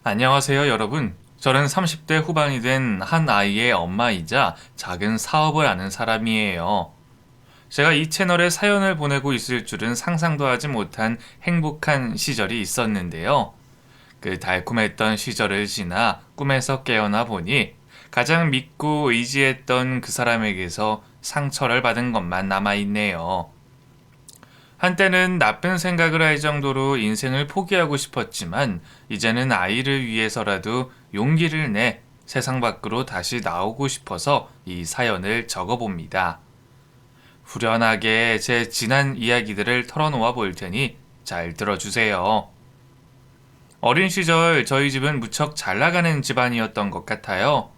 안녕하세요, 여러분. 저는 30대 후반이 된 한 아이의 엄마이자 작은 사업을 하는 사람이에요. 제가 이 채널에 사연을 보내고 있을 줄은 상상도 하지 못한 행복한 시절이 있었는데요. 그 달콤했던 시절을 지나 꿈에서 깨어나 보니 가장 믿고 의지했던 그 사람에게서 상처를 받은 것만 남아있네요. 한때는 나쁜 생각을 할 정도로 인생을 포기하고 싶었지만 이제는 아이를 위해서라도 용기를 내 세상 밖으로 다시 나오고 싶어서 이 사연을 적어봅니다. 후련하게 제 지난 이야기들을 털어놓아 볼 테니 잘 들어주세요. 어린 시절 저희 집은 무척 잘 나가는 집안이었던 것 같아요.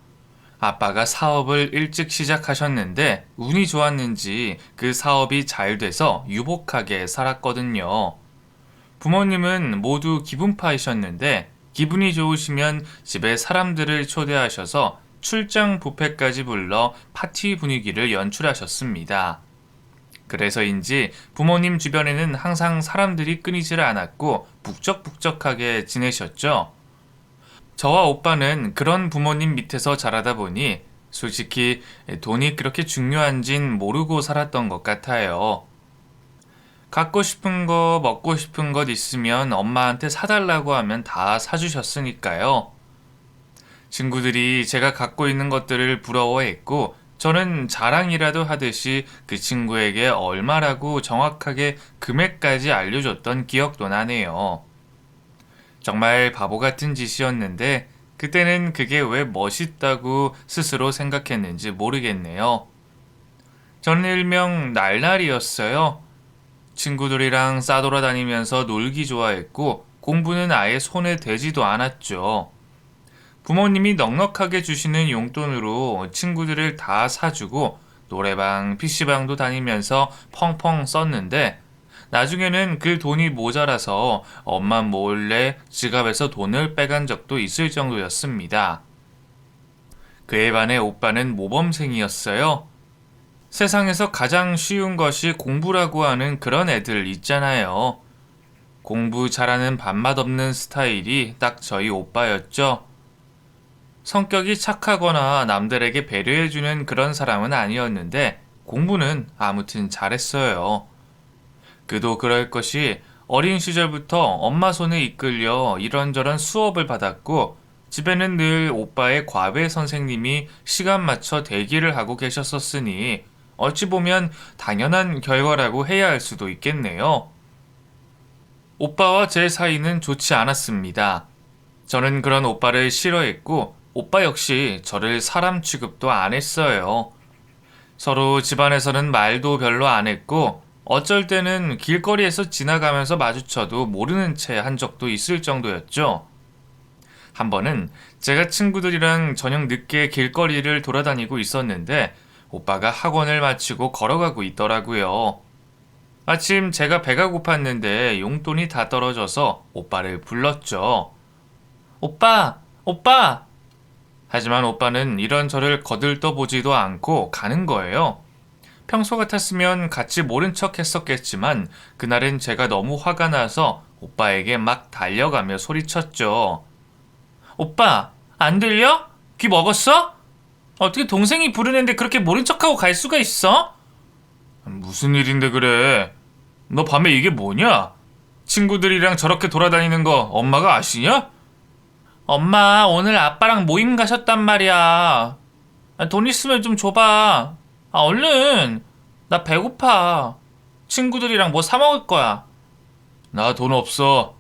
아빠가 사업을 일찍 시작하셨는데 운이 좋았는지 그 사업이 잘 돼서 유복하게 살았거든요. 부모님은 모두 기분파이셨는데 기분이 좋으시면 집에 사람들을 초대하셔서 출장 뷔페까지 불러 파티 분위기를 연출하셨습니다. 그래서인지 부모님 주변에는 항상 사람들이 끊이질 않았고 북적북적하게 지내셨죠. 저와 오빠는 그런 부모님 밑에서 자라다 보니 솔직히 돈이 그렇게 중요한진 모르고 살았던 것 같아요. 갖고 싶은 거, 먹고 싶은 것 있으면 엄마한테 사달라고 하면 다 사주셨으니까요. 친구들이 제가 갖고 있는 것들을 부러워했고, 저는 자랑이라도 하듯이 그 친구에게 얼마라고 정확하게 금액까지 알려줬던 기억도 나네요. 정말 바보 같은 짓이었는데, 그때는 그게 왜 멋있다고 스스로 생각했는지 모르겠네요. 저는 일명 날날이었어요. 친구들이랑 싸돌아다니면서 놀기 좋아했고 공부는 아예 손에 대지도 않았죠. 부모님이 넉넉하게 주시는 용돈으로 친구들을 다 사주고 노래방, PC방도 다니면서 펑펑 썼는데 나중에는 그 돈이 모자라서 엄마 몰래 지갑에서 돈을 빼간 적도 있을 정도였습니다. 그에 반해 오빠는 모범생이었어요. 세상에서 가장 쉬운 것이 공부라고 하는 그런 애들 있잖아요. 공부 잘하는 밥맛 없는 스타일이 딱 저희 오빠였죠. 성격이 착하거나 남들에게 배려해주는 그런 사람은 아니었는데 공부는 아무튼 잘했어요. 그도 그럴 것이 어린 시절부터 엄마 손에 이끌려 이런저런 수업을 받았고 집에는 늘 오빠의 과외 선생님이 시간 맞춰 대기를 하고 계셨었으니 어찌 보면 당연한 결과라고 해야 할 수도 있겠네요. 오빠와 제 사이는 좋지 않았습니다. 저는 그런 오빠를 싫어했고, 오빠 역시 저를 사람 취급도 안 했어요. 서로 집안에서는 말도 별로 안 했고, 어쩔 때는 길거리에서 지나가면서 마주쳐도 모르는 채 한 적도 있을 정도였죠. 한 번은 제가 친구들이랑 저녁 늦게 길거리를 돌아다니고 있었는데, 오빠가 학원을 마치고 걸어가고 있더라고요. 마침 제가 배가 고팠는데 용돈이 다 떨어져서 오빠를 불렀죠. 오빠! 오빠! 하지만 오빠는 이런 저를 거들떠보지도 않고 가는 거예요. 평소 같았으면 같이 모른 척 했었겠지만 그날은 제가 너무 화가 나서 오빠에게 막 달려가며 소리쳤죠. 오빠! 안 들려? 귀 먹었어? 어떻게 동생이 부르는데 그렇게 모른 척하고 갈 수가 있어? 무슨 일인데 그래? 너 밤에 이게 뭐냐? 친구들이랑 저렇게 돌아다니는 거 엄마가 아시냐? 엄마 오늘 아빠랑 모임 가셨단 말이야. 돈 있으면 좀 줘봐. 얼른. 나 배고파. 친구들이랑 뭐 사 먹을 거야. 나 돈 없어.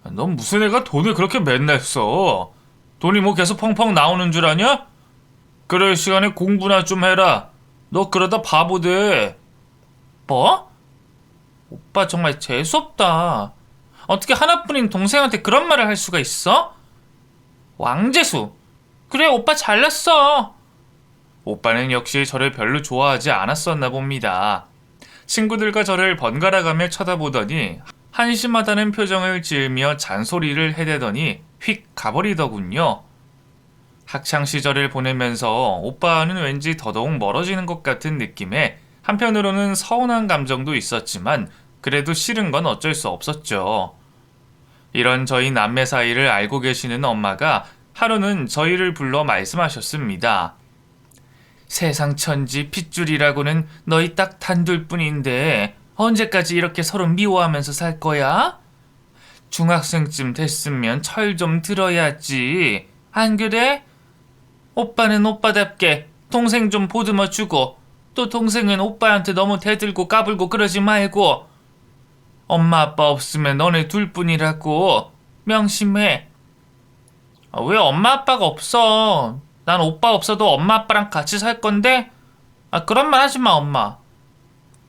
넌 무슨 애가 돈을 그렇게 맨날 써? 돈이 뭐 계속 펑펑 나오는 줄 아냐? 그럴 시간에 공부나 좀 해라. 너 그러다 바보 돼. 뭐? 오빠 정말 재수없다. 어떻게 하나뿐인 동생한테 그런 말을 할 수가 있어? 왕재수. 그래, 오빠 잘났어. 오빠는 역시 저를 별로 좋아하지 않았었나 봅니다. 친구들과 저를 번갈아가며 쳐다보더니 한심하다는 표정을 지으며 잔소리를 해대더니 휙 가버리더군요. 학창 시절을 보내면서 오빠는 왠지 더더욱 멀어지는 것 같은 느낌에 한편으로는 서운한 감정도 있었지만 그래도 싫은 건 어쩔 수 없었죠. 이런 저희 남매 사이를 알고 계시는 엄마가 하루는 저희를 불러 말씀하셨습니다. 세상 천지 핏줄이라고는 너희 딱 단둘뿐인데 언제까지 이렇게 서로 미워하면서 살 거야? 중학생쯤 됐으면 철 좀 들어야지. 안 그래? 오빠는 오빠답게 동생 좀 보듬어 주고 또 동생은 오빠한테 너무 대들고 까불고 그러지 말고 엄마 아빠 없으면 너네 둘뿐이라고 명심해. 왜 엄마 아빠가 없어? 난 오빠 없어도 엄마 아빠랑 같이 살 건데? 그런 말 하지 마, 엄마.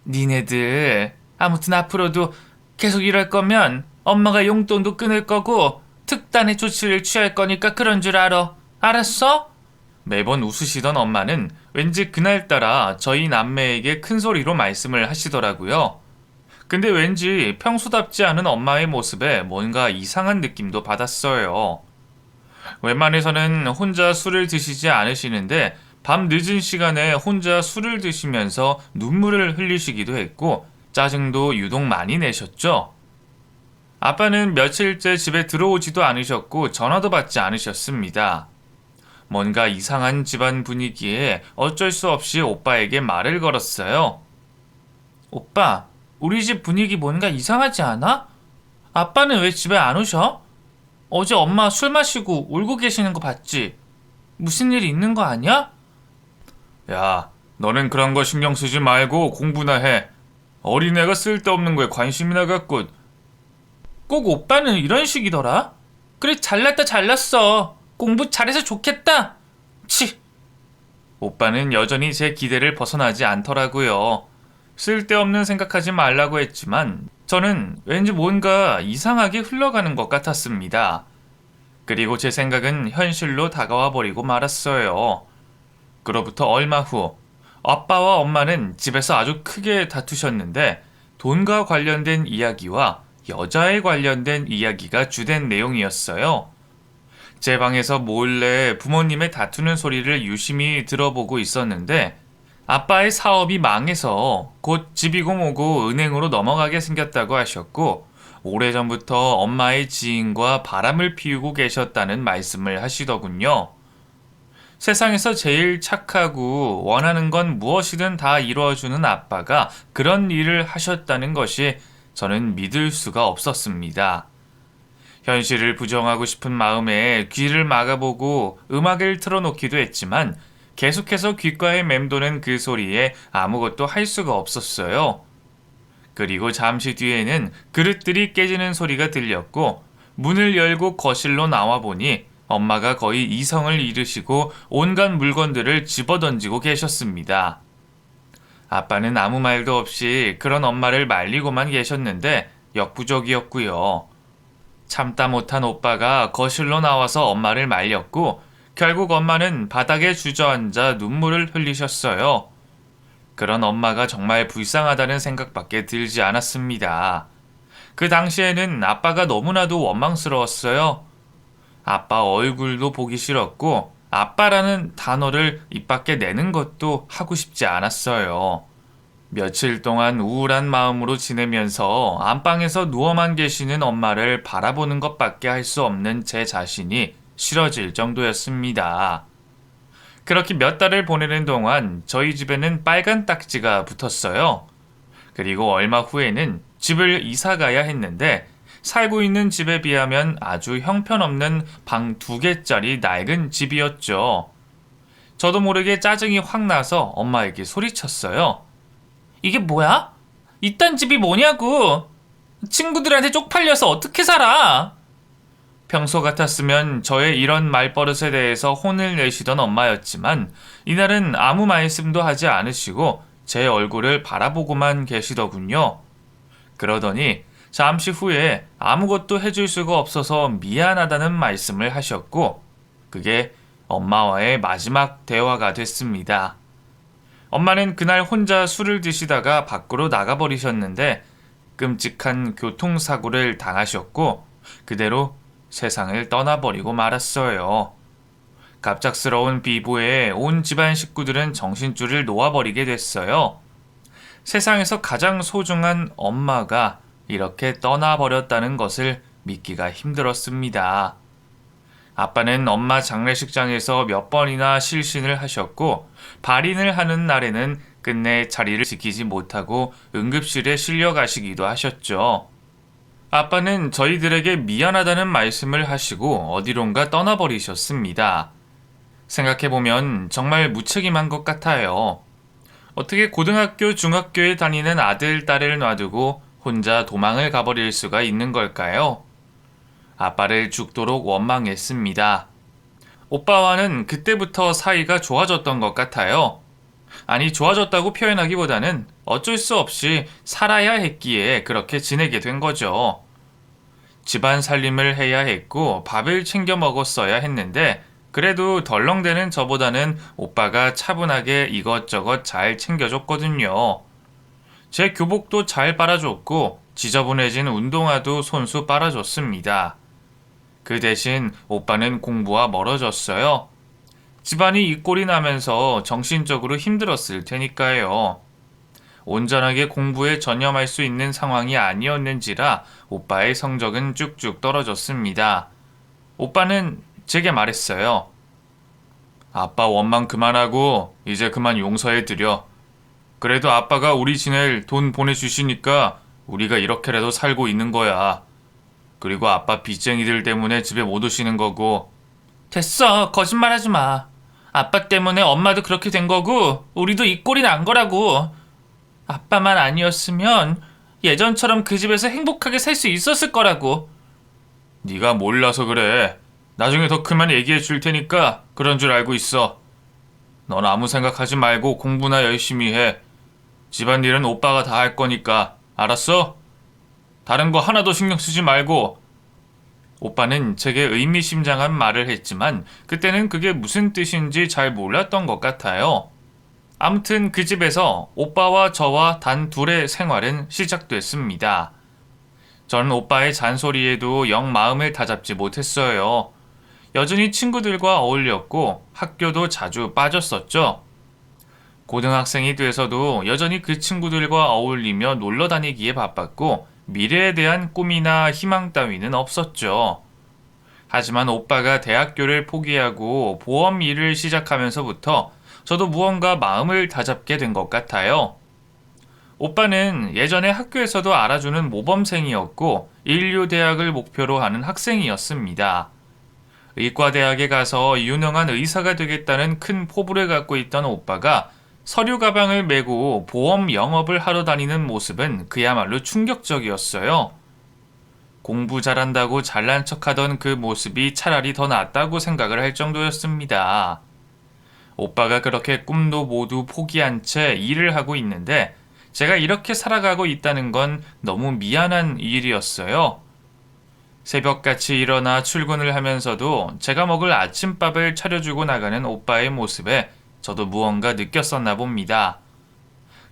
니네들 아무튼 앞으로도 계속 이럴 거면 엄마가 용돈도 끊을 거고 특단의 조치를 취할 거니까 그런 줄 알아. 알았어? 매번 웃으시던 엄마는 왠지 그날따라 저희 남매에게 큰 소리로 말씀을 하시더라고요. 근데 왠지 평소답지 않은 엄마의 모습에 뭔가 이상한 느낌도 받았어요. 웬만해서는 혼자 술을 드시지 않으시는데 밤 늦은 시간에 혼자 술을 드시면서 눈물을 흘리시기도 했고 짜증도 유독 많이 내셨죠. 아빠는 며칠째 집에 들어오지도 않으셨고 전화도 받지 않으셨습니다. 뭔가 이상한 집안 분위기에 어쩔 수 없이 오빠에게 말을 걸었어요. 오빠, 우리 집 분위기 뭔가 이상하지 않아? 아빠는 왜 집에 안 오셔? 어제 엄마 술 마시고 울고 계시는 거 봤지? 무슨 일 있는 거 아니야? 야, 너는 그런 거 신경 쓰지 말고 공부나 해. 어린애가 쓸데없는 거에 관심이나 갖고. 꼭 오빠는 이런 식이더라? 그래, 잘났다 잘났어. 공부 잘해서 좋겠다. 치. 오빠는 여전히 제 기대를 벗어나지 않더라고요. 쓸데없는 생각하지 말라고 했지만 저는 왠지 뭔가 이상하게 흘러가는 것 같았습니다. 그리고 제 생각은 현실로 다가와 버리고 말았어요. 그로부터 얼마 후 아빠와 엄마는 집에서 아주 크게 다투셨는데 돈과 관련된 이야기와 여자에 관련된 이야기가 주된 내용이었어요. 제 방에서 몰래 부모님의 다투는 소리를 유심히 들어보고 있었는데 아빠의 사업이 망해서 곧 집이고 뭐고 은행으로 넘어가게 생겼다고 하셨고 오래전부터 엄마의 지인과 바람을 피우고 계셨다는 말씀을 하시더군요. 세상에서 제일 착하고 원하는 건 무엇이든 다 이루어주는 아빠가 그런 일을 하셨다는 것이 저는 믿을 수가 없었습니다. 현실을 부정하고 싶은 마음에 귀를 막아보고 음악을 틀어놓기도 했지만 계속해서 귓가에 맴도는 그 소리에 아무것도 할 수가 없었어요. 그리고 잠시 뒤에는 그릇들이 깨지는 소리가 들렸고 문을 열고 거실로 나와 보니 엄마가 거의 이성을 잃으시고 온갖 물건들을 집어던지고 계셨습니다. 아빠는 아무 말도 없이 그런 엄마를 말리고만 계셨는데 역부족이었고요. 참다 못한 오빠가 거실로 나와서 엄마를 말렸고 결국 엄마는 바닥에 주저앉아 눈물을 흘리셨어요. 그런 엄마가 정말 불쌍하다는 생각밖에 들지 않았습니다. 그 당시에는 아빠가 너무나도 원망스러웠어요. 아빠 얼굴도 보기 싫었고 아빠라는 단어를 입 밖에 내는 것도 하고 싶지 않았어요. 며칠 동안 우울한 마음으로 지내면서 안방에서 누워만 계시는 엄마를 바라보는 것밖에 할 수 없는 제 자신이 싫어질 정도였습니다. 그렇게 몇 달을 보내는 동안 저희 집에는 빨간 딱지가 붙었어요. 그리고 얼마 후에는 집을 이사 가야 했는데 살고 있는 집에 비하면 아주 형편없는 방 2개짜리 낡은 집이었죠. 저도 모르게 짜증이 확 나서 엄마에게 소리쳤어요. 이게 뭐야? 이딴 집이 뭐냐고! 친구들한테 쪽팔려서 어떻게 살아? 평소 같았으면 저의 이런 말버릇에 대해서 혼을 내시던 엄마였지만 이날은 아무 말씀도 하지 않으시고 제 얼굴을 바라보고만 계시더군요. 그러더니 잠시 후에 아무것도 해줄 수가 없어서 미안하다는 말씀을 하셨고 그게 엄마와의 마지막 대화가 됐습니다. 엄마는 그날 혼자 술을 드시다가 밖으로 나가버리셨는데 끔찍한 교통사고를 당하셨고 그대로 세상을 떠나버리고 말았어요. 갑작스러운 비보에 온 집안 식구들은 정신줄을 놓아버리게 됐어요. 세상에서 가장 소중한 엄마가 이렇게 떠나버렸다는 것을 믿기가 힘들었습니다. 아빠는 엄마 장례식장에서 몇 번이나 실신을 하셨고, 발인을 하는 날에는 끝내 자리를 지키지 못하고 응급실에 실려 가시기도 하셨죠. 아빠는 저희들에게 미안하다는 말씀을 하시고 어디론가 떠나버리셨습니다. 생각해보면 정말 무책임한 것 같아요. 어떻게 고등학교, 중학교에 다니는 아들, 딸을 놔두고 혼자 도망을 가버릴 수가 있는 걸까요? 아빠를 죽도록 원망했습니다. 오빠와는 그때부터 사이가 좋아졌던 것 같아요. 아니, 좋아졌다고 표현하기보다는 어쩔 수 없이 살아야 했기에 그렇게 지내게 된 거죠. 집안 살림을 해야 했고 밥을 챙겨 먹었어야 했는데 그래도 덜렁대는 저보다는 오빠가 차분하게 이것저것 잘 챙겨줬거든요. 제 교복도 잘 빨아줬고 지저분해진 운동화도 손수 빨아줬습니다. 그 대신 오빠는 공부와 멀어졌어요. 집안이 이 꼴이 나면서 정신적으로 힘들었을 테니까요. 온전하게 공부에 전념할 수 있는 상황이 아니었는지라 오빠의 성적은 쭉쭉 떨어졌습니다. 오빠는 제게 말했어요. 아빠 원망 그만하고 이제 그만 용서해드려. 그래도 아빠가 우리 지낼 돈 보내주시니까 우리가 이렇게라도 살고 있는 거야. 그리고 아빠 빚쟁이들 때문에 집에 못 오시는 거고. 됐어, 거짓말하지 마. 아빠 때문에 엄마도 그렇게 된 거고 우리도 이 꼴이 난 거라고. 아빠만 아니었으면 예전처럼 그 집에서 행복하게 살 수 있었을 거라고. 네가 몰라서 그래. 나중에 더 크면 얘기해 줄 테니까 그런 줄 알고 있어. 넌 아무 생각하지 말고 공부나 열심히 해. 집안일은 오빠가 다 할 거니까. 알았어? 다른 거 하나도 신경 쓰지 말고. 오빠는 제게 의미심장한 말을 했지만 그때는 그게 무슨 뜻인지 잘 몰랐던 것 같아요. 아무튼 그 집에서 오빠와 저와 단 둘의 생활은 시작됐습니다. 전 오빠의 잔소리에도 영 마음을 다잡지 못했어요. 여전히 친구들과 어울렸고 학교도 자주 빠졌었죠. 고등학생이 돼서도 여전히 그 친구들과 어울리며 놀러 다니기에 바빴고 미래에 대한 꿈이나 희망 따위는 없었죠. 하지만 오빠가 대학교를 포기하고 보험 일을 시작하면서부터 저도 무언가 마음을 다잡게 된 것 같아요. 오빠는 예전에 학교에서도 알아주는 모범생이었고 인류대학을 목표로 하는 학생이었습니다. 의과대학에 가서 유능한 의사가 되겠다는 큰 포부를 갖고 있던 오빠가 서류 가방을 메고 보험 영업을 하러 다니는 모습은 그야말로 충격적이었어요. 공부 잘한다고 잘난 척하던 그 모습이 차라리 더 낫다고 생각을 할 정도였습니다. 오빠가 그렇게 꿈도 모두 포기한 채 일을 하고 있는데 제가 이렇게 살아가고 있다는 건 너무 미안한 일이었어요. 새벽같이 일어나 출근을 하면서도 제가 먹을 아침밥을 차려주고 나가는 오빠의 모습에 저도 무언가 느꼈었나 봅니다.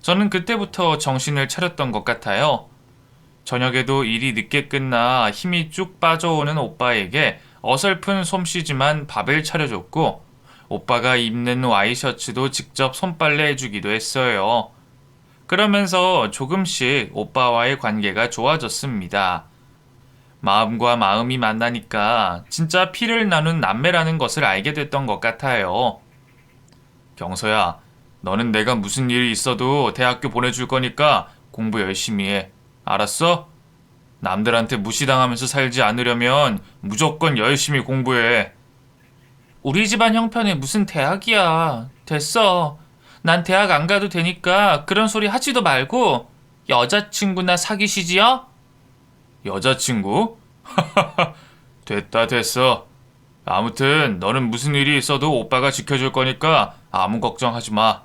저는 그때부터 정신을 차렸던 것 같아요. 저녁에도 일이 늦게 끝나 힘이 쭉 빠져오는 오빠에게 어설픈 솜씨지만 밥을 차려줬고 오빠가 입는 와이셔츠도 직접 손빨래 해주기도 했어요. 그러면서 조금씩 오빠와의 관계가 좋아졌습니다. 마음과 마음이 만나니까 진짜 피를 나눈 남매라는 것을 알게 됐던 것 같아요. 경서야, 너는 내가 무슨 일이 있어도 대학교 보내줄 거니까 공부 열심히 해. 알았어? 남들한테 무시당하면서 살지 않으려면 무조건 열심히 공부해. 우리 집안 형편에 무슨 대학이야. 됐어. 난 대학 안 가도 되니까 그런 소리 하지도 말고 여자친구나 사귀시지요? 여자친구? 됐다 됐어. 아무튼 너는 무슨 일이 있어도 오빠가 지켜줄 거니까 아무 걱정하지 마.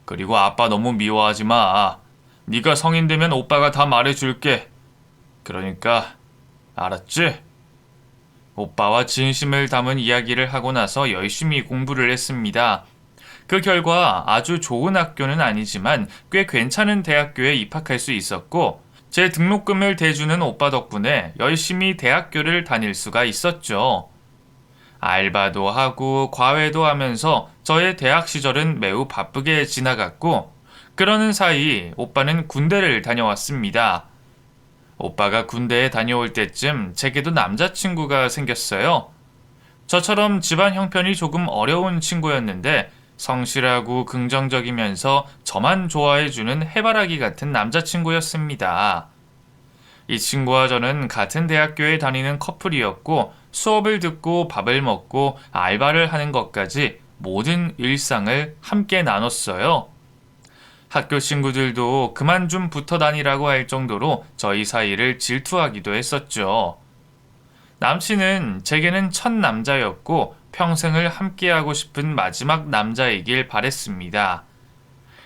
그리고 아빠 너무 미워하지 마. 네가 성인 되면 오빠가 다 말해줄게. 그러니까 알았지? 오빠와 진심을 담은 이야기를 하고 나서 열심히 공부를 했습니다. 그 결과 아주 좋은 학교는 아니지만 꽤 괜찮은 대학교에 입학할 수 있었고 제 등록금을 대주는 오빠 덕분에 열심히 대학교를 다닐 수가 있었죠. 알바도 하고 과외도 하면서 저의 대학 시절은 매우 바쁘게 지나갔고 그러는 사이 오빠는 군대를 다녀왔습니다. 오빠가 군대에 다녀올 때쯤 제게도 남자친구가 생겼어요. 저처럼 집안 형편이 조금 어려운 친구였는데 성실하고 긍정적이면서 저만 좋아해주는 해바라기 같은 남자친구였습니다. 이 친구와 저는 같은 대학교에 다니는 커플이었고 수업을 듣고 밥을 먹고 알바를 하는 것까지 모든 일상을 함께 나눴어요. 학교 친구들도 그만 좀 붙어 다니라고 할 정도로 저희 사이를 질투하기도 했었죠. 남친은 제게는 첫 남자였고 평생을 함께하고 싶은 마지막 남자이길 바랬습니다.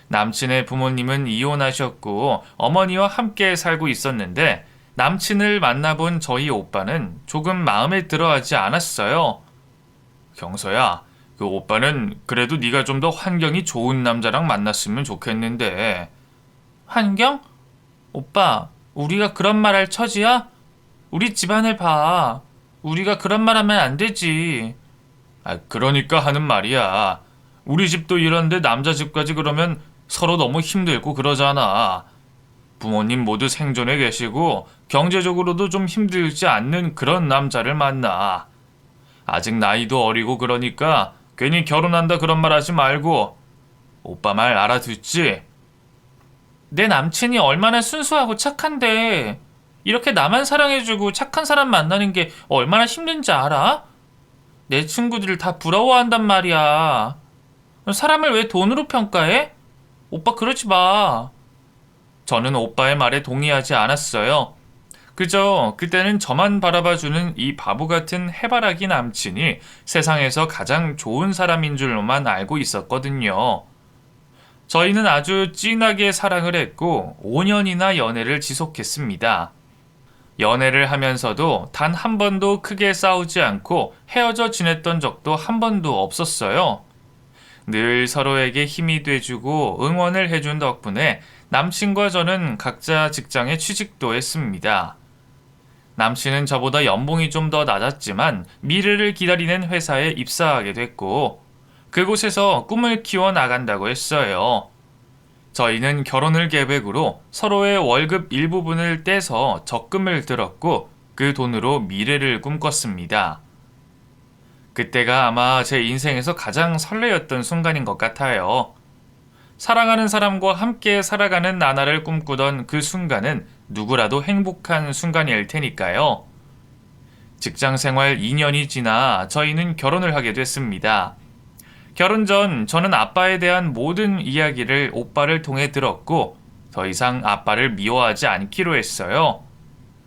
남친의 부모님은 이혼하셨고 어머니와 함께 살고 있었는데 남친을 만나본 저희 오빠는 조금 마음에 들어하지 않았어요. 경서야, 그 오빠는 그래도 네가 좀 더 환경이 좋은 남자랑 만났으면 좋겠는데. 환경? 오빠, 우리가 그런 말 할 처지야? 우리 집안을 봐. 우리가 그런 말 하면 안 되지. 그러니까 하는 말이야. 우리 집도 이런데 남자 집까지 그러면 서로 너무 힘들고 그러잖아. 부모님 모두 생존해 계시고 경제적으로도 좀 힘들지 않는 그런 남자를 만나. 아직 나이도 어리고 그러니까 괜히 결혼한다 그런 말 하지 말고. 오빠 말 알아듣지? 내 남친이 얼마나 순수하고 착한데 이렇게 나만 사랑해주고 착한 사람 만나는 게 얼마나 힘든지 알아? 내 친구들 다 부러워한단 말이야. 사람을 왜 돈으로 평가해? 오빠 그러지 마. 저는 오빠의 말에 동의하지 않았어요. 그저 그때는 저만 바라봐주는 이 바보 같은 해바라기 남친이 세상에서 가장 좋은 사람인 줄로만 알고 있었거든요. 저희는 아주 진하게 사랑을 했고 5년이나 연애를 지속했습니다. 연애를 하면서도 단 한 번도 크게 싸우지 않고 헤어져 지냈던 적도 한 번도 없었어요. 늘 서로에게 힘이 돼주고 응원을 해준 덕분에 남친과 저는 각자 직장에 취직도 했습니다. 남친은 저보다 연봉이 좀 더 낮았지만 미래를 기다리는 회사에 입사하게 됐고 그곳에서 꿈을 키워 나간다고 했어요. 저희는 결혼을 계획으로 서로의 월급 일부분을 떼서 적금을 들었고 그 돈으로 미래를 꿈꿨습니다. 그때가 아마 제 인생에서 가장 설레었던 순간인 것 같아요. 사랑하는 사람과 함께 살아가는 나날을 꿈꾸던 그 순간은 누구라도 행복한 순간일 테니까요. 직장 생활 2년이 지나 저희는 결혼을 하게 됐습니다. 결혼 전 저는 아빠에 대한 모든 이야기를 오빠를 통해 들었고 더 이상 아빠를 미워하지 않기로 했어요.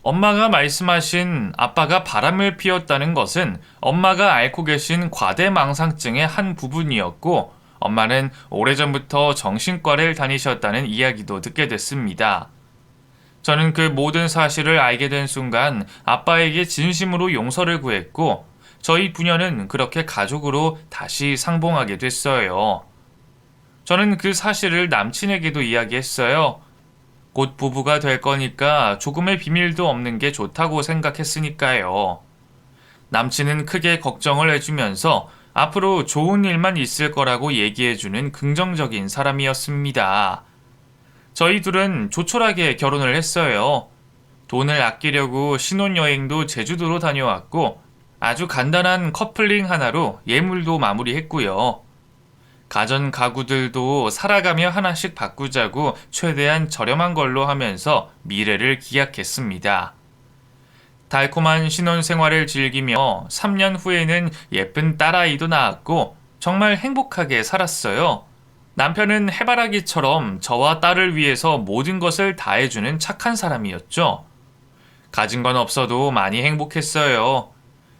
엄마가 말씀하신 아빠가 바람을 피웠다는 것은 엄마가 앓고 계신 과대망상증의 한 부분이었고 엄마는 오래전부터 정신과를 다니셨다는 이야기도 듣게 됐습니다. 저는 그 모든 사실을 알게 된 순간 아빠에게 진심으로 용서를 구했고 저희 부녀는 그렇게 가족으로 다시 상봉하게 됐어요. 저는 그 사실을 남친에게도 이야기했어요. 곧 부부가 될 거니까 조금의 비밀도 없는 게 좋다고 생각했으니까요. 남친은 크게 걱정을 해주면서 앞으로 좋은 일만 있을 거라고 얘기해주는 긍정적인 사람이었습니다. 저희 둘은 조촐하게 결혼을 했어요. 돈을 아끼려고 신혼여행도 제주도로 다녀왔고 아주 간단한 커플링 하나로 예물도 마무리했고요. 가전 가구들도 살아가며 하나씩 바꾸자고 최대한 저렴한 걸로 하면서 미래를 기약했습니다. 달콤한 신혼생활을 즐기며 3년 후에는 예쁜 딸아이도 낳았고 정말 행복하게 살았어요. 남편은 해바라기처럼 저와 딸을 위해서 모든 것을 다해주는 착한 사람이었죠. 가진 건 없어도 많이 행복했어요.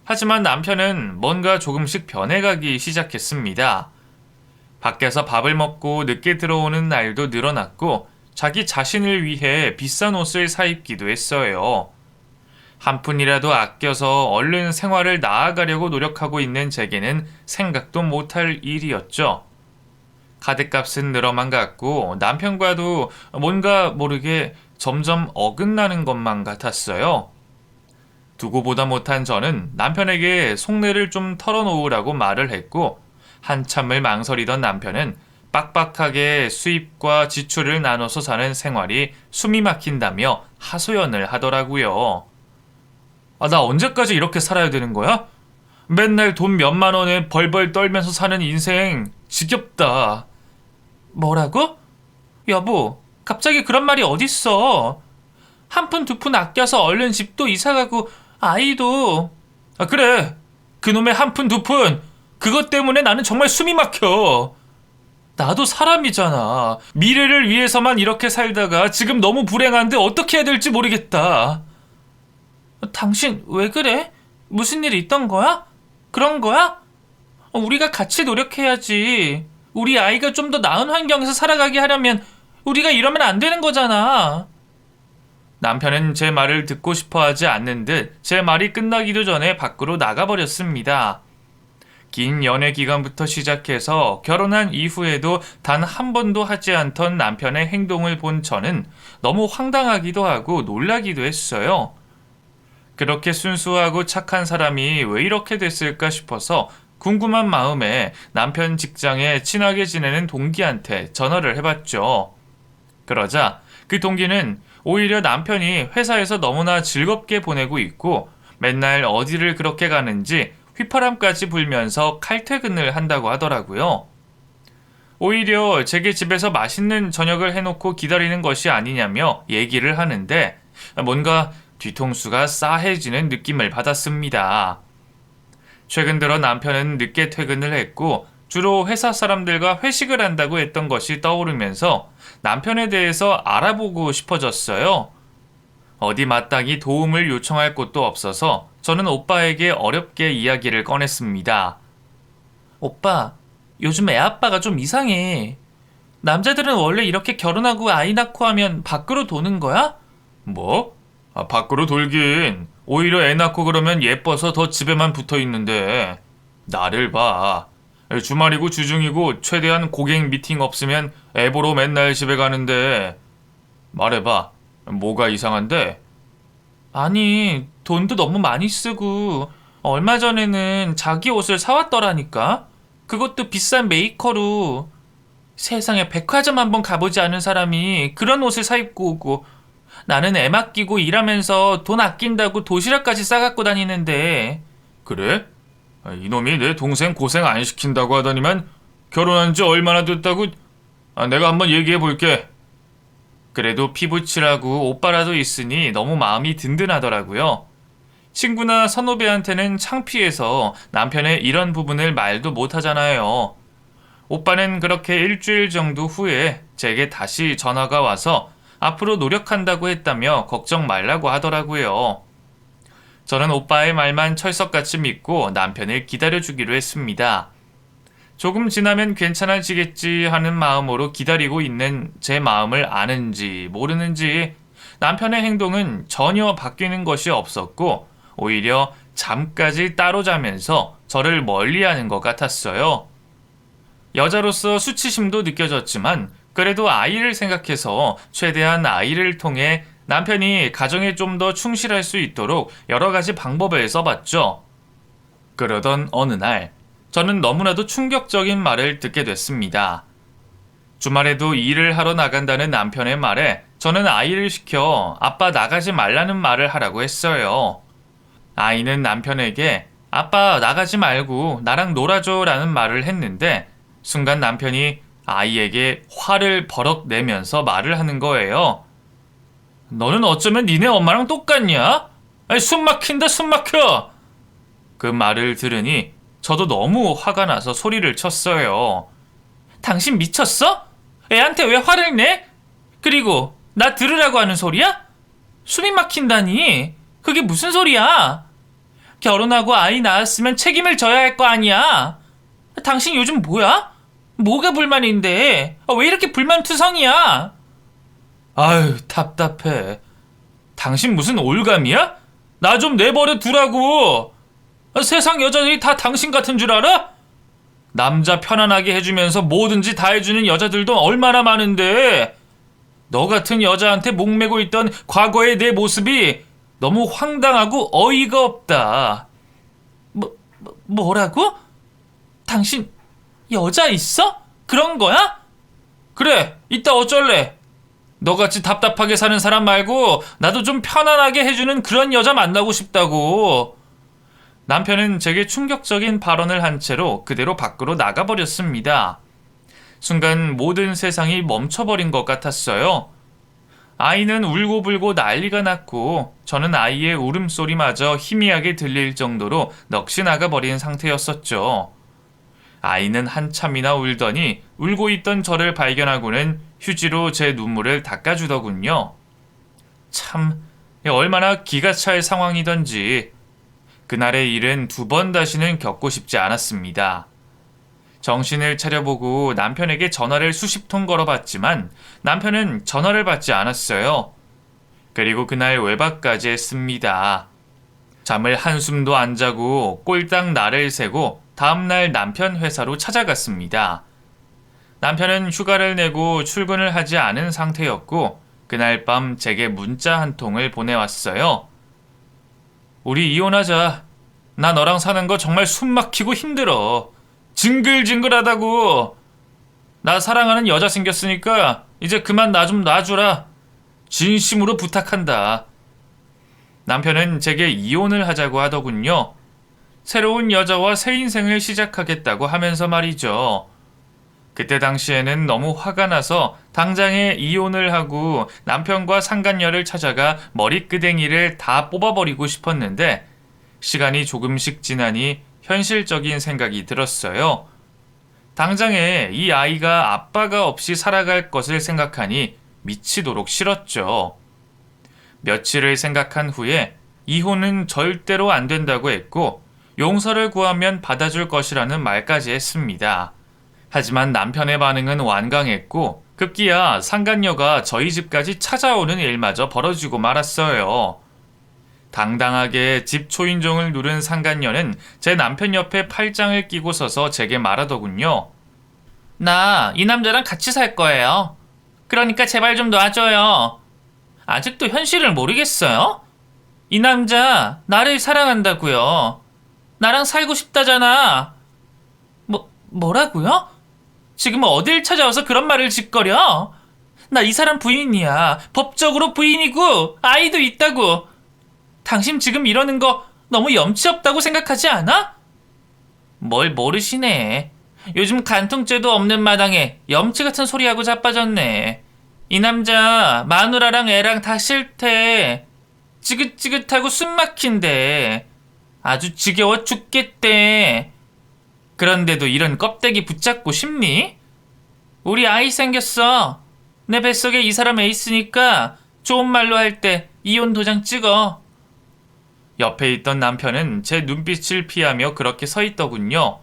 하지만 남편은 뭔가 조금씩 변해가기 시작했습니다. 밖에서 밥을 먹고 늦게 들어오는 날도 늘어났고 자기 자신을 위해 비싼 옷을 사 입기도 했어요. 한 푼이라도 아껴서 얼른 생활을 나아가려고 노력하고 있는 제게는 생각도 못할 일이었죠. 카드값은 늘어만 갔고 남편과도 뭔가 모르게 점점 어긋나는 것만 같았어요. 두고 보다 못한 저는 남편에게 속내를 좀 털어놓으라고 말을 했고 한참을 망설이던 남편은 빡빡하게 수입과 지출을 나눠서 사는 생활이 숨이 막힌다며 하소연을 하더라고요. 나 언제까지 이렇게 살아야 되는 거야? 맨날 돈 몇만 원에 벌벌 떨면서 사는 인생 지겹다. 뭐라고? 여보, 갑자기 그런 말이 어딨어. 한 푼 두 푼 아껴서 얼른 집도 이사가고 아이도. 그래. 그놈의 한 푼 두 푼. 그것 때문에 나는 정말 숨이 막혀. 나도 사람이잖아. 미래를 위해서만 이렇게 살다가 지금 너무 불행한데 어떻게 해야 될지 모르겠다. 당신 왜 그래? 무슨 일 있던 거야? 그런 거야? 우리가 같이 노력해야지. 우리 아이가 좀 더 나은 환경에서 살아가게 하려면 우리가 이러면 안 되는 거잖아. 남편은 제 말을 듣고 싶어 하지 않는 듯 제 말이 끝나기도 전에 밖으로 나가버렸습니다. 긴 연애 기간부터 시작해서 결혼한 이후에도 단 한 번도 하지 않던 남편의 행동을 본 저는 너무 황당하기도 하고 놀라기도 했어요. 그렇게 순수하고 착한 사람이 왜 이렇게 됐을까 싶어서 궁금한 마음에 남편 직장에 친하게 지내는 동기한테 전화를 해봤죠. 그러자 그 동기는 오히려 남편이 회사에서 너무나 즐겁게 보내고 있고 맨날 어디를 그렇게 가는지 휘파람까지 불면서 칼퇴근을 한다고 하더라고요. 오히려 제게 집에서 맛있는 저녁을 해놓고 기다리는 것이 아니냐며 얘기를 하는데 뭔가 뒤통수가 싸해지는 느낌을 받았습니다. 최근 들어 남편은 늦게 퇴근을 했고 주로 회사 사람들과 회식을 한다고 했던 것이 떠오르면서 남편에 대해서 알아보고 싶어졌어요. 어디 마땅히 도움을 요청할 곳도 없어서 저는 오빠에게 어렵게 이야기를 꺼냈습니다. 오빠, 요즘 애 아빠가 좀 이상해. 남자들은 원래 이렇게 결혼하고 아이 낳고 하면 밖으로 도는 거야? 뭐? 밖으로 돌긴. 오히려 애 낳고 그러면 예뻐서 더 집에만 붙어 있는데. 나를 봐. 주말이고 주중이고 최대한 고객 미팅 없으면 애 보러 맨날 집에 가는데. 말해봐. 뭐가 이상한데? 아니, 돈도 너무 많이 쓰고 얼마 전에는 자기 옷을 사왔더라니까. 그것도 비싼 메이커로. 세상에 백화점 한번 가보지 않은 사람이 그런 옷을 사 입고 오고 나는 애 맡기고 일하면서 돈 아낀다고 도시락까지 싸갖고 다니는데. 그래? 이놈이 내 동생 고생 안 시킨다고 하더니만 결혼한 지 얼마나 됐다고. 내가 한번 얘기해 볼게. 그래도 피부칠하고 오빠라도 있으니 너무 마음이 든든하더라고요. 친구나 선후배한테는 창피해서 남편의 이런 부분을 말도 못하잖아요. 오빠는 그렇게 일주일 정도 후에 제게 다시 전화가 와서 앞으로 노력한다고 했다며 걱정 말라고 하더라고요. 저는 오빠의 말만 철석같이 믿고 남편을 기다려주기로 했습니다. 조금 지나면 괜찮아지겠지 하는 마음으로 기다리고 있는 제 마음을 아는지 모르는지 남편의 행동은 전혀 바뀌는 것이 없었고 오히려 잠까지 따로 자면서 저를 멀리하는 것 같았어요. 여자로서 수치심도 느껴졌지만 그래도 아이를 생각해서 최대한 아이를 통해 남편이 가정에 좀 더 충실할 수 있도록 여러 가지 방법을 써봤죠. 그러던 어느 날 저는 너무나도 충격적인 말을 듣게 됐습니다. 주말에도 일을 하러 나간다는 남편의 말에 저는 아이를 시켜 아빠 나가지 말라는 말을 하라고 했어요. 아이는 남편에게 아빠 나가지 말고 나랑 놀아줘 라는 말을 했는데 순간 남편이 아이에게 화를 버럭 내면서 말을 하는 거예요. 너는 어쩌면 니네 엄마랑 똑같냐? 숨 막힌다 숨 막혀. 그 말을 들으니 저도 너무 화가 나서 소리를 쳤어요. 당신 미쳤어? 애한테 왜 화를 내? 그리고 나 들으라고 하는 소리야? 숨이 막힌다니? 그게 무슨 소리야? 결혼하고 아이 낳았으면 책임을 져야 할 거 아니야? 당신 요즘 뭐야? 뭐가 불만인데? 왜 이렇게 불만투성이야? 아유, 답답해. 당신 무슨 올감이야? 나 좀 내버려 두라고. 세상 여자들이 다 당신 같은 줄 알아? 남자 편안하게 해주면서 뭐든지 다 해주는 여자들도 얼마나 많은데 너 같은 여자한테 목매고 있던 과거의 내 모습이 너무 황당하고 어이가 없다. 뭐라고? 당신 여자 있어? 그런 거야? 그래, 이따 어쩔래? 너같이 답답하게 사는 사람 말고 나도 좀 편안하게 해주는 그런 여자 만나고 싶다고. 남편은 제게 충격적인 발언을 한 채로 그대로 밖으로 나가버렸습니다. 순간 모든 세상이 멈춰버린 것 같았어요. 아이는 울고불고 난리가 났고 저는 아이의 울음소리마저 희미하게 들릴 정도로 넋이 나가버린 상태였었죠. 아이는 한참이나 울더니 울고 있던 저를 발견하고는 휴지로 제 눈물을 닦아주더군요. 참, 얼마나 기가 찰 상황이던지 그날의 일은 두 번 다시는 겪고 싶지 않았습니다. 정신을 차려보고 남편에게 전화를 수십 통 걸어봤지만 남편은 전화를 받지 않았어요. 그리고 그날 외박까지 했습니다. 잠을 한숨도 안 자고 꼴딱 날을 새고 다음날 남편 회사로 찾아갔습니다. 남편은 휴가를 내고 출근을 하지 않은 상태였고 그날 밤 제게 문자 한 통을 보내왔어요. 우리 이혼하자. 나 너랑 사는 거 정말 숨막히고 힘들어. 징글징글하다고. 나 사랑하는 여자 생겼으니까 이제 그만 나 좀 놔주라. 진심으로 부탁한다. 남편은 제게 이혼을 하자고 하더군요. 새로운 여자와 새 인생을 시작하겠다고 하면서 말이죠. 그때 당시에는 너무 화가 나서 당장에 이혼을 하고 남편과 상간녀를 찾아가 머리끄댕이를 다 뽑아버리고 싶었는데 시간이 조금씩 지나니 현실적인 생각이 들었어요. 당장에 이 아이가 아빠가 없이 살아갈 것을 생각하니 미치도록 싫었죠. 며칠을 생각한 후에 이혼은 절대로 안 된다고 했고 용서를 구하면 받아줄 것이라는 말까지 했습니다. 하지만 남편의 반응은 완강했고 급기야 상간녀가 저희 집까지 찾아오는 일마저 벌어지고 말았어요. 당당하게 집 초인종을 누른 상간녀는 제 남편 옆에 팔짱을 끼고 서서 제게 말하더군요. 나 이 남자랑 같이 살 거예요. 그러니까 제발 좀 놔줘요. 아직도 현실을 모르겠어요? 이 남자 나를 사랑한다고요. 나랑 살고 싶다잖아. 뭐라고요? 지금 어딜 찾아와서 그런 말을 짓거려? 나 이 사람 부인이야. 법적으로 부인이고 아이도 있다고. 당신 지금 이러는 거 너무 염치 없다고 생각하지 않아? 뭘 모르시네. 요즘 간통죄도 없는 마당에 염치 같은 소리하고 자빠졌네. 이 남자 마누라랑 애랑 다 싫대. 지긋지긋하고 숨막힌대. 아주 지겨워 죽겠대. 그런데도 이런 껍데기 붙잡고 싶니? 우리 아이 생겼어. 내 뱃속에 이 사람 애 있으니까 좋은 말로 할 때 이혼 도장 찍어. 옆에 있던 남편은 제 눈빛을 피하며 그렇게 서 있더군요.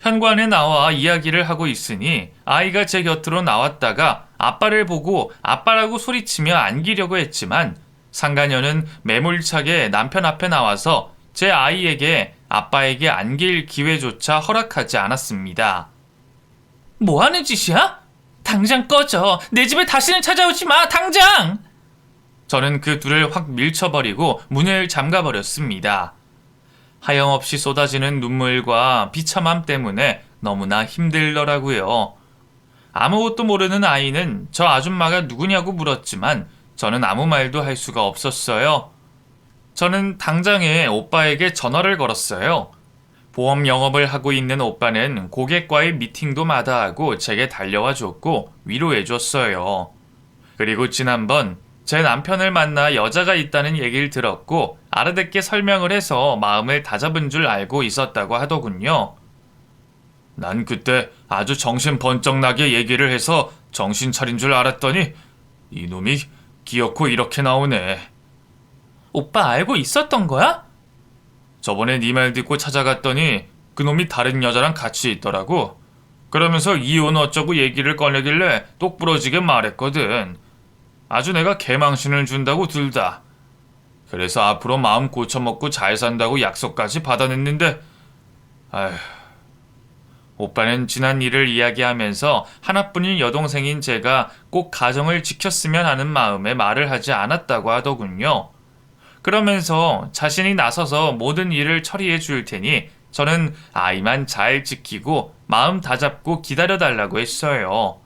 현관에 나와 이야기를 하고 있으니 아이가 제 곁으로 나왔다가 아빠를 보고 아빠라고 소리치며 안기려고 했지만 상가녀는 매몰차게 남편 앞에 나와서 제 아이에게 아빠에게 안길 기회조차 허락하지 않았습니다. 뭐 하는 짓이야? 당장 꺼져. 내 집에 다시는 찾아오지 마. 당장! 저는 그 둘을 확 밀쳐버리고 문을 잠가버렸습니다. 하염없이 쏟아지는 눈물과 비참함 때문에 너무나 힘들더라고요. 아무것도 모르는 아이는 저 아줌마가 누구냐고 물었지만 저는 아무 말도 할 수가 없었어요. 저는 당장에 오빠에게 전화를 걸었어요. 보험 영업을 하고 있는 오빠는 고객과의 미팅도 마다하고 제게 달려와 줬고 위로해 줬어요. 그리고 지난번 제 남편을 만나 여자가 있다는 얘기를 들었고 알아듣게 설명을 해서 마음을 다잡은 줄 알고 있었다고 하더군요. 난 그때 아주 정신 번쩍 나게 얘기를 해서 정신 차린 줄 알았더니 이놈이 기어코 이렇게 나오네. 오빠 알고 있었던 거야? 저번에 네 말 듣고 찾아갔더니 그놈이 다른 여자랑 같이 있더라고. 그러면서 이혼 어쩌고 얘기를 꺼내길래 똑부러지게 말했거든. 아주 내가 개망신을 준다고 둘 다. 그래서 앞으로 마음 고쳐먹고 잘 산다고 약속까지 받아냈는데 아휴. 오빠는 지난 일을 이야기하면서 하나뿐인 여동생인 제가 꼭 가정을 지켰으면 하는 마음에 말을 하지 않았다고 하더군요. 그러면서 자신이 나서서 모든 일을 처리해 줄 테니 저는 아이만 잘 지키고 마음 다잡고 기다려달라고 했어요.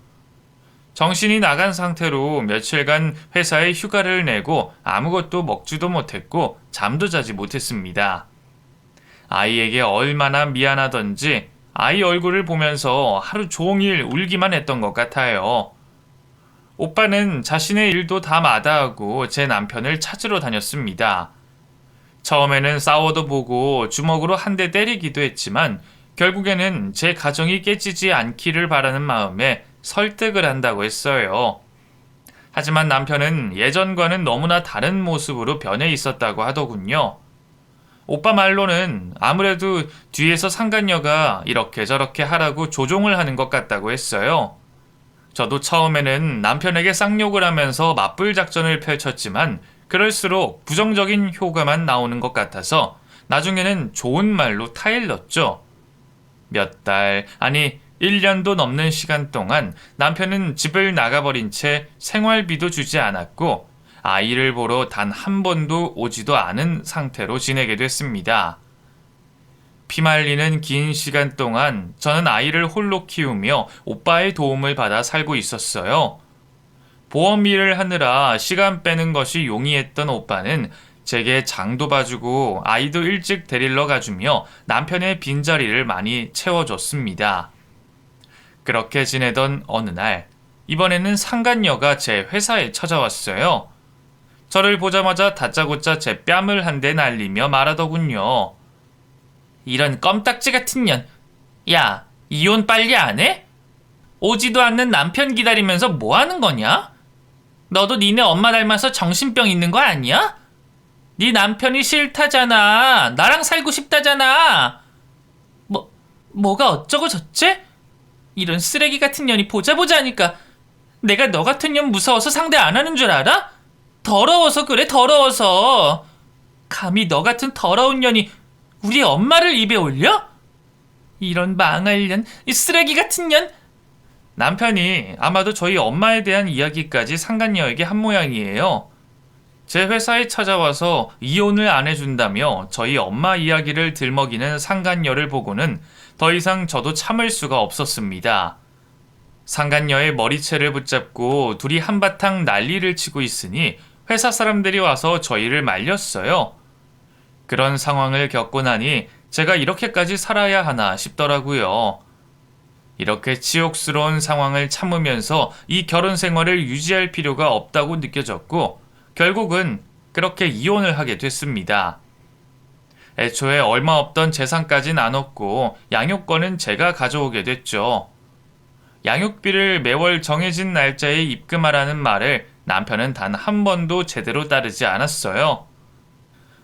정신이 나간 상태로 며칠간 회사에 휴가를 내고 아무것도 먹지도 못했고 잠도 자지 못했습니다. 아이에게 얼마나 미안하던지 아이 얼굴을 보면서 하루 종일 울기만 했던 것 같아요. 오빠는 자신의 일도 다 마다하고 제 남편을 찾으러 다녔습니다. 처음에는 싸워도 보고 주먹으로 한 대 때리기도 했지만 결국에는 제 가정이 깨지지 않기를 바라는 마음에 설득을 한다고 했어요. 하지만 남편은 예전과는 너무나 다른 모습으로 변해 있었다고 하더군요. 오빠 말로는 아무래도 뒤에서 상간녀가 이렇게 저렇게 하라고 조종을 하는 것 같다고 했어요. 저도 처음에는 남편에게 쌍욕을 하면서 맞불 작전을 펼쳤지만 그럴수록 부정적인 효과만 나오는 것 같아서 나중에는 좋은 말로 타일렀죠. 몇 달, 아니 1년도 넘는 시간 동안 남편은 집을 나가버린 채 생활비도 주지 않았고 아이를 보러 단 한 번도 오지도 않은 상태로 지내게 됐습니다. 피말리는 긴 시간 동안 저는 아이를 홀로 키우며 오빠의 도움을 받아 살고 있었어요. 보험 일을 하느라 시간 빼는 것이 용이했던 오빠는 제게 장도 봐주고 아이도 일찍 데리러 가주며 남편의 빈자리를 많이 채워줬습니다. 그렇게 지내던 어느 날, 이번에는 상간녀가 제 회사에 찾아왔어요. 저를 보자마자 다짜고짜 제 뺨을 한 대 날리며 말하더군요. 이런 껌딱지 같은 년. 야, 이혼 빨리 안 해? 오지도 않는 남편 기다리면서 뭐 하는 거냐? 너도 니네 엄마 닮아서 정신병 있는 거 아니야? 네 남편이 싫다잖아. 나랑 살고 싶다잖아. 뭐가 어쩌고 저째? 이런 쓰레기 같은 년이 보자 하니까 내가 너 같은 년 무서워서 상대 안 하는 줄 알아? 더러워서 그래, 더러워서. 감히 너 같은 더러운 년이 우리 엄마를 입에 올려? 이런 망할 년, 이 쓰레기 같은 년. 남편이 아마도 저희 엄마에 대한 이야기까지 상간녀에게 한 모양이에요. 제 회사에 찾아와서 이혼을 안 해준다며 저희 엄마 이야기를 들먹이는 상간녀를 보고는 더 이상 저도 참을 수가 없었습니다. 상간녀의 머리채를 붙잡고 둘이 한바탕 난리를 치고 있으니 회사 사람들이 와서 저희를 말렸어요. 그런 상황을 겪고 나니 제가 이렇게까지 살아야 하나 싶더라고요. 이렇게 치욕스러운 상황을 참으면서 이 결혼 생활을 유지할 필요가 없다고 느껴졌고 결국은 그렇게 이혼을 하게 됐습니다. 애초에 얼마 없던 재산까지 나눴고 양육권은 제가 가져오게 됐죠. 양육비를 매월 정해진 날짜에 입금하라는 말을 남편은 단 한 번도 제대로 따르지 않았어요.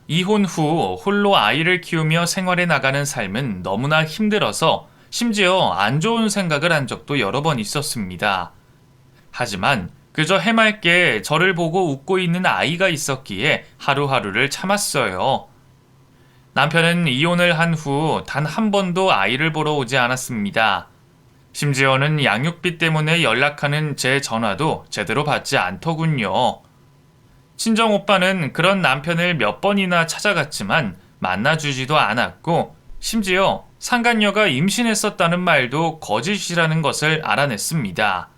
이혼 후 홀로 아이를 키우며 생활해 나가는 삶은 너무나 힘들어서 심지어 안 좋은 생각을 한 적도 여러 번 있었습니다. 하지만 그저 해맑게 저를 보고 웃고 있는 아이가 있었기에 하루하루를 참았어요. 남편은 이혼을 한 후 단 한 번도 아이를 보러 오지 않았습니다. 심지어는 양육비 때문에 연락하는 제 전화도 제대로 받지 않더군요. 친정오빠는 그런 남편을 몇 번이나 찾아갔지만 만나주지도 않았고 심지어 상간녀가 임신했었다는 말도 거짓이라는 것을 알아냈습니다.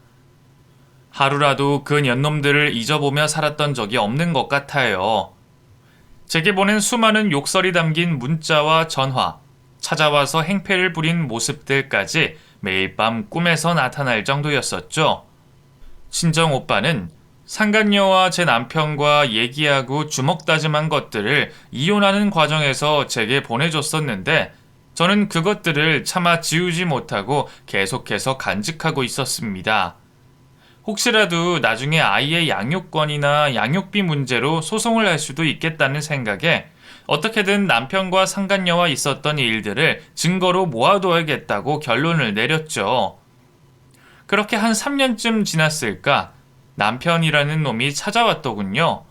하루라도 그 년놈들을 잊어보며 살았던 적이 없는 것 같아요. 제게 보낸 수많은 욕설이 담긴 문자와 전화, 찾아와서 행패를 부린 모습들까지 매일 밤 꿈에서 나타날 정도였었죠. 친정오빠는 상간녀와 제 남편과 얘기하고 주먹다짐한 것들을 이혼하는 과정에서 제게 보내줬었는데 저는 그것들을 차마 지우지 못하고 계속해서 간직하고 있었습니다. 혹시라도 나중에 아이의 양육권이나 양육비 문제로 소송을 할 수도 있겠다는 생각에 어떻게든 남편과 상간녀와 있었던 일들을 증거로 모아둬야겠다고 결론을 내렸죠. 그렇게 한 3년쯤 지났을까 남편이라는 놈이 찾아왔더군요.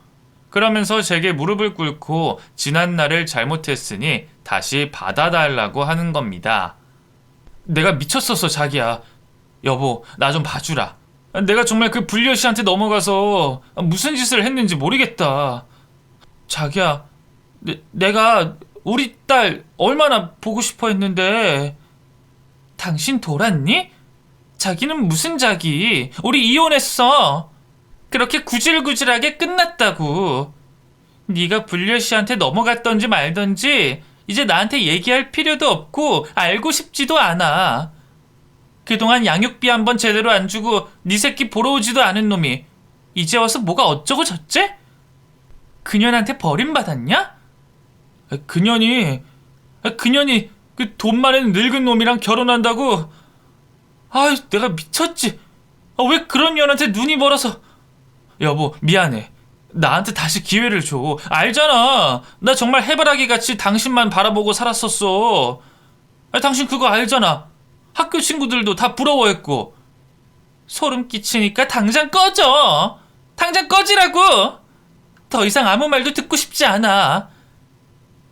그러면서 제게 무릎을 꿇고 지난 날을 잘못했으니 다시 받아달라고 하는 겁니다. 내가 미쳤었어, 자기야. 여보, 나 좀 봐주라. 내가 정말 그 불려시한테 넘어가서 무슨 짓을 했는지 모르겠다. 자기야, 내가 우리 딸 얼마나 보고 싶어 했는데. 당신 돌았니? 자기는 무슨 자기? 우리 이혼했어. 그렇게 구질구질하게 끝났다고. 네가 불려 씨한테 넘어갔던지 말던지 이제 나한테 얘기할 필요도 없고 알고 싶지도 않아. 그동안 양육비 한번 제대로 안 주고 네 새끼 보러 오지도 않은 놈이 이제 와서 뭐가 어쩌고 저째? 그년한테 버림받았냐? 그년이 그 돈 많은 늙은 놈이랑 결혼한다고? 아유, 내가 미쳤지. 왜 그런 년한테 눈이 멀어서. 여보, 미안해. 나한테 다시 기회를 줘. 알잖아. 나 정말 해바라기 같이 당신만 바라보고 살았었어. 당신 그거 알잖아. 학교 친구들도 다 부러워했고. 소름 끼치니까 당장 꺼져. 당장 꺼지라고. 더 이상 아무 말도 듣고 싶지 않아.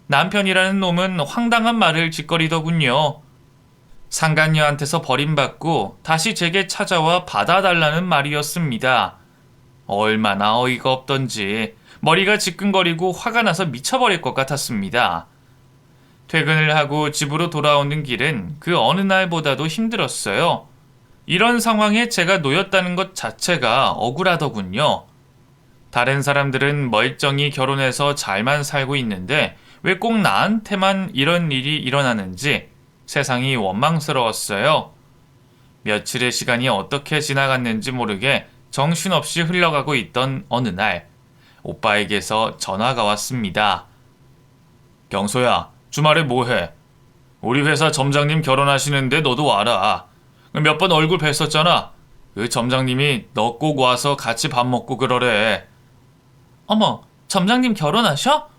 남편이라는 놈은 황당한 말을 짓거리더군요. 상간녀한테서 버림받고 다시 제게 찾아와 받아달라는 말이었습니다. 얼마나 어이가 없던지 머리가 지끈거리고 화가 나서 미쳐버릴 것 같았습니다. 퇴근을 하고 집으로 돌아오는 길은 그 어느 날보다도 힘들었어요. 이런 상황에 제가 놓였다는 것 자체가 억울하더군요. 다른 사람들은 멀쩡히 결혼해서 잘만 살고 있는데 왜 꼭 나한테만 이런 일이 일어나는지 세상이 원망스러웠어요. 며칠의 시간이 어떻게 지나갔는지 모르게 정신없이 흘러가고 있던 어느 날 오빠에게서 전화가 왔습니다. 경소야, 주말에 뭐해? 우리 회사 점장님 결혼하시는데 너도 와라. 몇 번 얼굴 뵀었잖아. 그 점장님이 너 꼭 와서 같이 밥 먹고 그러래. 어머, 점장님 결혼하셔?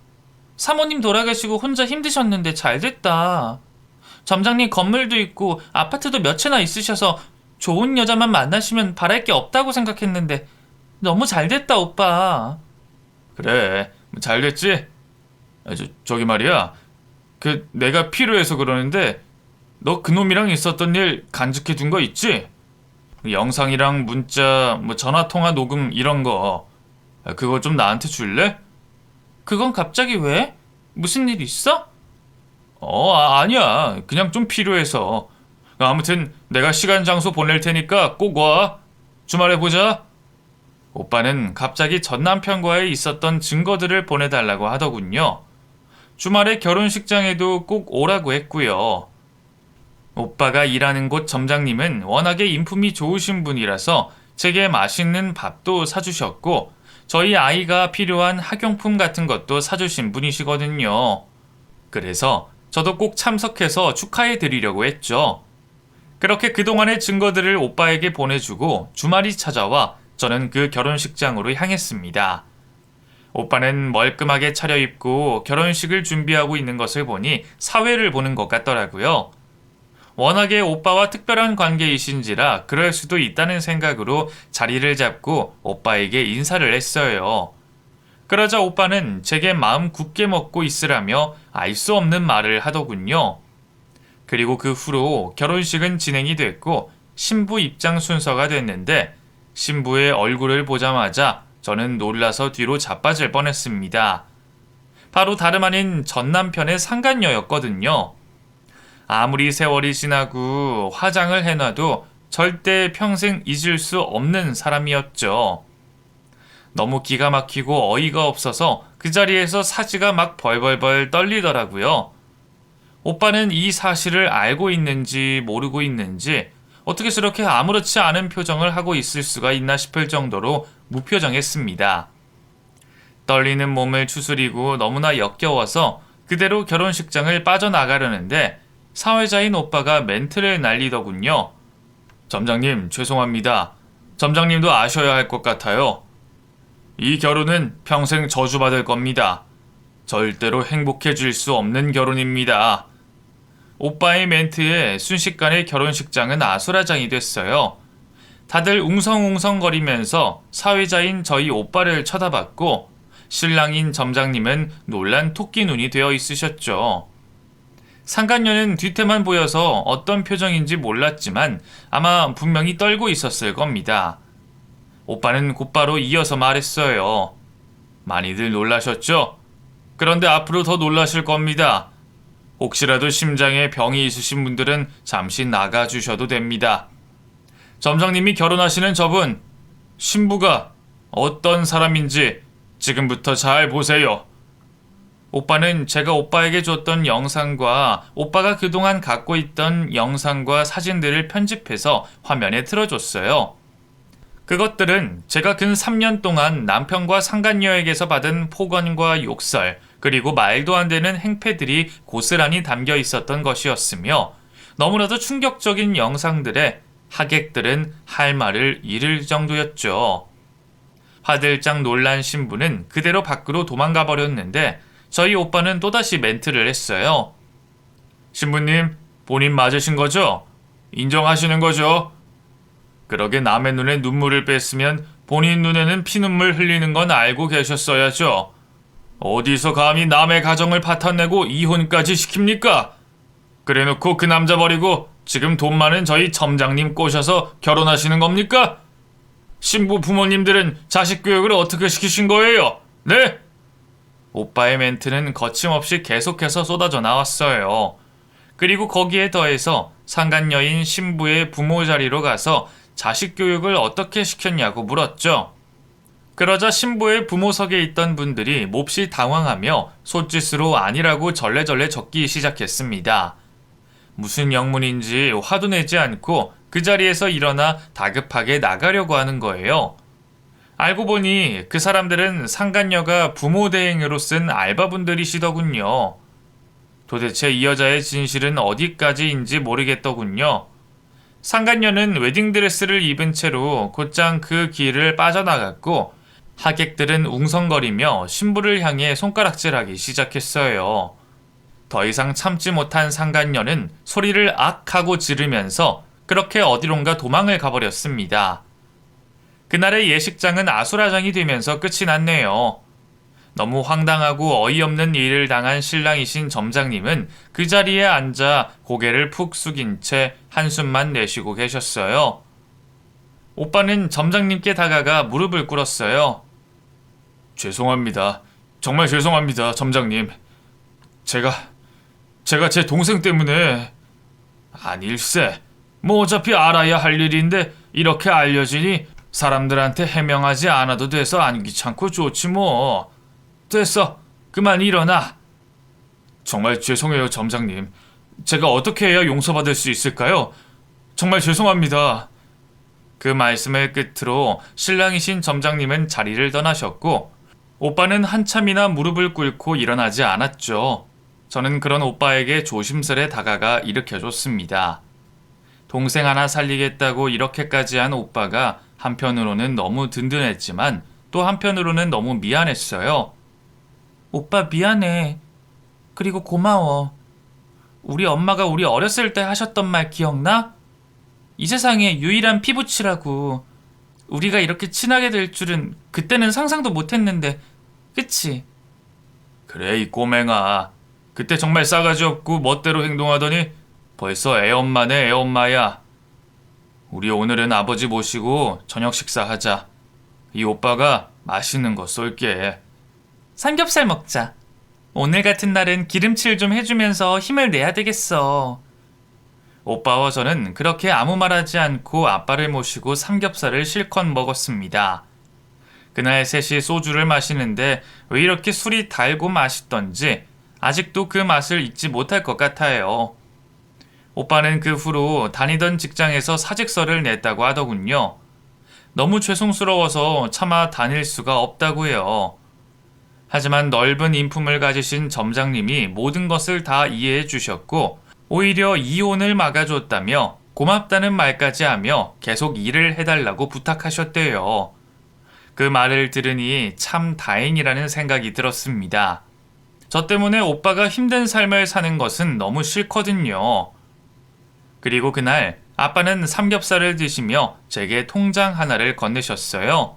사모님 돌아가시고 혼자 힘드셨는데 잘됐다. 점장님 건물도 있고 아파트도 몇 채나 있으셔서 좋은 여자만 만나시면 바랄 게 없다고 생각했는데 너무 잘됐다, 오빠. 그래, 잘됐지? 저기 말이야. 내가 필요해서 그러는데 너 그놈이랑 있었던 일 간직해 둔 거 있지? 영상이랑 문자, 전화통화 녹음 이런 거. 그거 좀 나한테 줄래? 그건 갑자기 왜? 무슨 일 있어? 아니야. 그냥 좀 필요해서. 아무튼 내가 시간 장소 보낼 테니까 꼭 와. 주말에 보자. 오빠는 갑자기 전 남편과의 있었던 증거들을 보내달라고 하더군요. 주말에 결혼식장에도 꼭 오라고 했고요. 오빠가 일하는 곳 점장님은 워낙에 인품이 좋으신 분이라서 제게 맛있는 밥도 사주셨고 저희 아이가 필요한 학용품 같은 것도 사주신 분이시거든요. 그래서 저도 꼭 참석해서 축하해 드리려고 했죠. 그렇게 그동안의 증거들을 오빠에게 보내주고 주말이 찾아와 저는 그 결혼식장으로 향했습니다. 오빠는 멀끔하게 차려입고 결혼식을 준비하고 있는 것을 보니 사회를 보는 것 같더라고요. 워낙에 오빠와 특별한 관계이신지라 그럴 수도 있다는 생각으로 자리를 잡고 오빠에게 인사를 했어요. 그러자 오빠는 제게 마음 굳게 먹고 있으라며 알 수 없는 말을 하더군요. 그리고 그 후로 결혼식은 진행이 됐고 신부 입장 순서가 됐는데 신부의 얼굴을 보자마자 저는 놀라서 뒤로 자빠질 뻔했습니다. 바로 다름 아닌 전 남편의 상간녀였거든요. 아무리 세월이 지나고 화장을 해놔도 절대 평생 잊을 수 없는 사람이었죠. 너무 기가 막히고 어이가 없어서 그 자리에서 사지가 막 벌벌벌 떨리더라고요. 오빠는 이 사실을 알고 있는지 모르고 있는지 어떻게 저렇게 아무렇지 않은 표정을 하고 있을 수가 있나 싶을 정도로 무표정했습니다. 떨리는 몸을 추스리고 너무나 역겨워서 그대로 결혼식장을 빠져나가려는데 사회자인 오빠가 멘트를 날리더군요. 점장님, 죄송합니다. 점장님도 아셔야 할 것 같아요. 이 결혼은 평생 저주받을 겁니다. 절대로 행복해질 수 없는 결혼입니다. 오빠의 멘트에 순식간에 결혼식장은 아수라장이 됐어요. 다들 웅성웅성거리면서 사회자인 저희 오빠를 쳐다봤고 신랑인 점장님은 놀란 토끼 눈이 되어 있으셨죠. 상간녀는 뒤태만 보여서 어떤 표정인지 몰랐지만 아마 분명히 떨고 있었을 겁니다. 오빠는 곧바로 이어서 말했어요. 많이들 놀라셨죠? 그런데 앞으로 더 놀라실 겁니다. 혹시라도 심장에 병이 있으신 분들은 잠시 나가주셔도 됩니다. 점장님이 결혼하시는 저분, 신부가 어떤 사람인지 지금부터 잘 보세요. 오빠는 제가 오빠에게 줬던 영상과 오빠가 그동안 갖고 있던 영상과 사진들을 편집해서 화면에 틀어줬어요. 그것들은 제가 근 3년 동안 남편과 상간녀에게서 받은 폭언과 욕설, 그리고 말도 안 되는 행패들이 고스란히 담겨 있었던 것이었으며 너무나도 충격적인 영상들에 하객들은 할 말을 잃을 정도였죠. 화들짝 놀란 신부는 그대로 밖으로 도망가 버렸는데 저희 오빠는 또다시 멘트를 했어요. 신부님, 본인 맞으신 거죠? 인정하시는 거죠? 그러게 남의 눈에 눈물을 뺐으면 본인 눈에는 피눈물 흘리는 건 알고 계셨어야죠. 어디서 감히 남의 가정을 파탄내고 이혼까지 시킵니까? 그래놓고 그 남자 버리고 지금 돈 많은 저희 점장님 꼬셔서 결혼하시는 겁니까? 신부 부모님들은 자식 교육을 어떻게 시키신 거예요? 네? 오빠의 멘트는 거침없이 계속해서 쏟아져 나왔어요. 그리고 거기에 더해서 상간녀인 신부의 부모 자리로 가서 자식 교육을 어떻게 시켰냐고 물었죠. 그러자 신부의 부모석에 있던 분들이 몹시 당황하며 손짓으로 아니라고 절레절레 적기 시작했습니다. 무슨 영문인지 화도 내지 않고 그 자리에서 일어나 다급하게 나가려고 하는 거예요. 알고 보니 그 사람들은 상간녀가 부모 대행으로 쓴 알바분들이시더군요. 도대체 이 여자의 진실은 어디까지인지 모르겠더군요. 상간녀는 웨딩드레스를 입은 채로 곧장 그 길을 빠져나갔고 하객들은 웅성거리며 신부를 향해 손가락질하기 시작했어요. 더 이상 참지 못한 상간녀는 소리를 악 하고 지르면서 그렇게 어디론가 도망을 가버렸습니다. 그날의 예식장은 아수라장이 되면서 끝이 났네요. 너무 황당하고 어이없는 일을 당한 신랑이신 점장님은 그 자리에 앉아 고개를 푹 숙인 채 한숨만 내쉬고 계셨어요. 오빠는 점장님께 다가가 무릎을 꿇었어요. 죄송합니다. 정말 죄송합니다, 점장님. 제가 제 동생 때문에... 아닐세. 뭐 어차피 알아야 할 일인데 이렇게 알려지니 사람들한테 해명하지 않아도 돼서 안 귀찮고 좋지 뭐. 됐어. 그만 일어나. 정말 죄송해요, 점장님. 제가 어떻게 해야 용서받을 수 있을까요? 정말 죄송합니다. 그 말씀을 끝으로 신랑이신 점장님은 자리를 떠나셨고 오빠는 한참이나 무릎을 꿇고 일어나지 않았죠. 저는 그런 오빠에게 조심스레 다가가 일으켜줬습니다. 동생 하나 살리겠다고 이렇게까지 한 오빠가 한편으로는 너무 든든했지만 또 한편으로는 너무 미안했어요. 오빠 미안해. 그리고 고마워. 우리 엄마가 우리 어렸을 때 하셨던 말 기억나? 이 세상에 유일한 피부치라고. 우리가 이렇게 친하게 될 줄은 그때는 상상도 못했는데, 그치? 그래, 이 꼬맹아. 그때 정말 싸가지 없고 멋대로 행동하더니 벌써 애엄마네 애엄마야. 우리 오늘은 아버지 모시고 저녁 식사하자. 이 오빠가 맛있는 거 쏠게. 삼겹살 먹자. 오늘 같은 날은 기름칠 좀 해주면서 힘을 내야 되겠어. 오빠와 저는 그렇게 아무 말하지 않고 아빠를 모시고 삼겹살을 실컷 먹었습니다. 그날 셋이 소주를 마시는데 왜 이렇게 술이 달고 맛있던지 아직도 그 맛을 잊지 못할 것 같아요. 오빠는 그 후로 다니던 직장에서 사직서를 냈다고 하더군요. 너무 죄송스러워서 차마 다닐 수가 없다고요. 하지만 넓은 인품을 가지신 점장님이 모든 것을 다 이해해 주셨고 오히려 이혼을 막아줬다며 고맙다는 말까지 하며 계속 일을 해달라고 부탁하셨대요. 그 말을 들으니 참 다행이라는 생각이 들었습니다. 저 때문에 오빠가 힘든 삶을 사는 것은 너무 싫거든요. 그리고 그날 아빠는 삼겹살을 드시며 제게 통장 하나를 건네셨어요.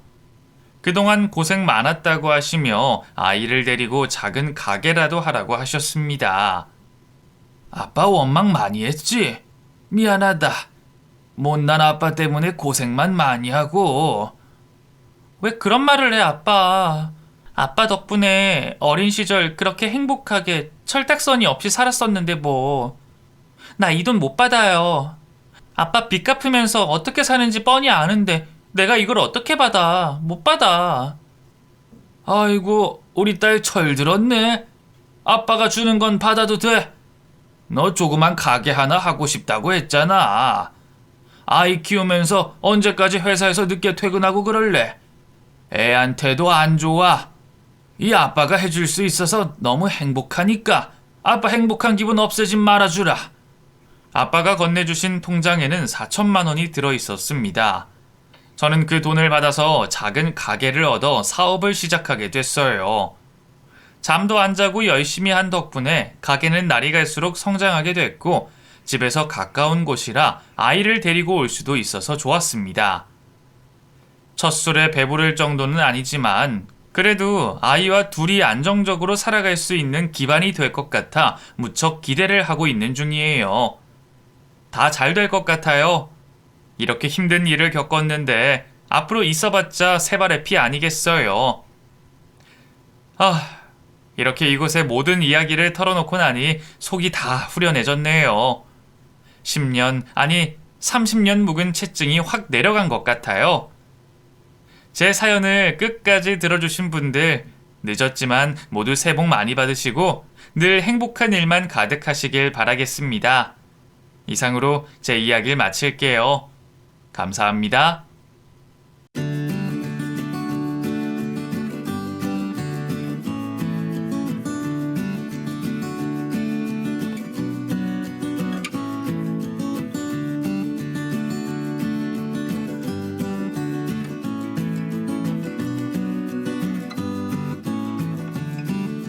그동안 고생 많았다고 하시며 아이를 데리고 작은 가게라도 하라고 하셨습니다. 아빠 원망 많이 했지? 미안하다. 못난 아빠 때문에 고생만 많이 하고. 왜 그런 말을 해, 아빠? 아빠 덕분에 어린 시절 그렇게 행복하게 철딱서니 없이 살았었는데 뭐. 나 이 돈 못 받아요. 아빠 빚 갚으면서 어떻게 사는지 뻔히 아는데 내가 이걸 어떻게 받아? 못 받아. 아이고, 우리 딸 철들었네. 아빠가 주는 건 받아도 돼. 너 조그만 가게 하나 하고 싶다고 했잖아. 아이 키우면서 언제까지 회사에서 늦게 퇴근하고 그럴래? 애한테도 안 좋아. 이 아빠가 해줄 수 있어서 너무 행복하니까 아빠 행복한 기분 없애지 말아주라. 아빠가 건네주신 통장에는 4천만 원이 들어있었습니다. 저는 그 돈을 받아서 작은 가게를 얻어 사업을 시작하게 됐어요. 잠도 안 자고 열심히 한 덕분에 가게는 날이 갈수록 성장하게 됐고 집에서 가까운 곳이라 아이를 데리고 올 수도 있어서 좋았습니다. 첫 술에 배부를 정도는 아니지만 그래도 아이와 둘이 안정적으로 살아갈 수 있는 기반이 될 것 같아 무척 기대를 하고 있는 중이에요. 다 잘 될 것 같아요. 이렇게 힘든 일을 겪었는데 앞으로 있어봤자 세 발의 피 아니겠어요. 이렇게 이곳에 모든 이야기를 털어놓고 나니 속이 다 후련해졌네요. 10년, 아니 30년 묵은 체증이 확 내려간 것 같아요. 제 사연을 끝까지 들어주신 분들, 늦었지만 모두 새해 복 많이 받으시고 늘 행복한 일만 가득하시길 바라겠습니다. 이상으로 제 이야기를 마칠게요. 감사합니다.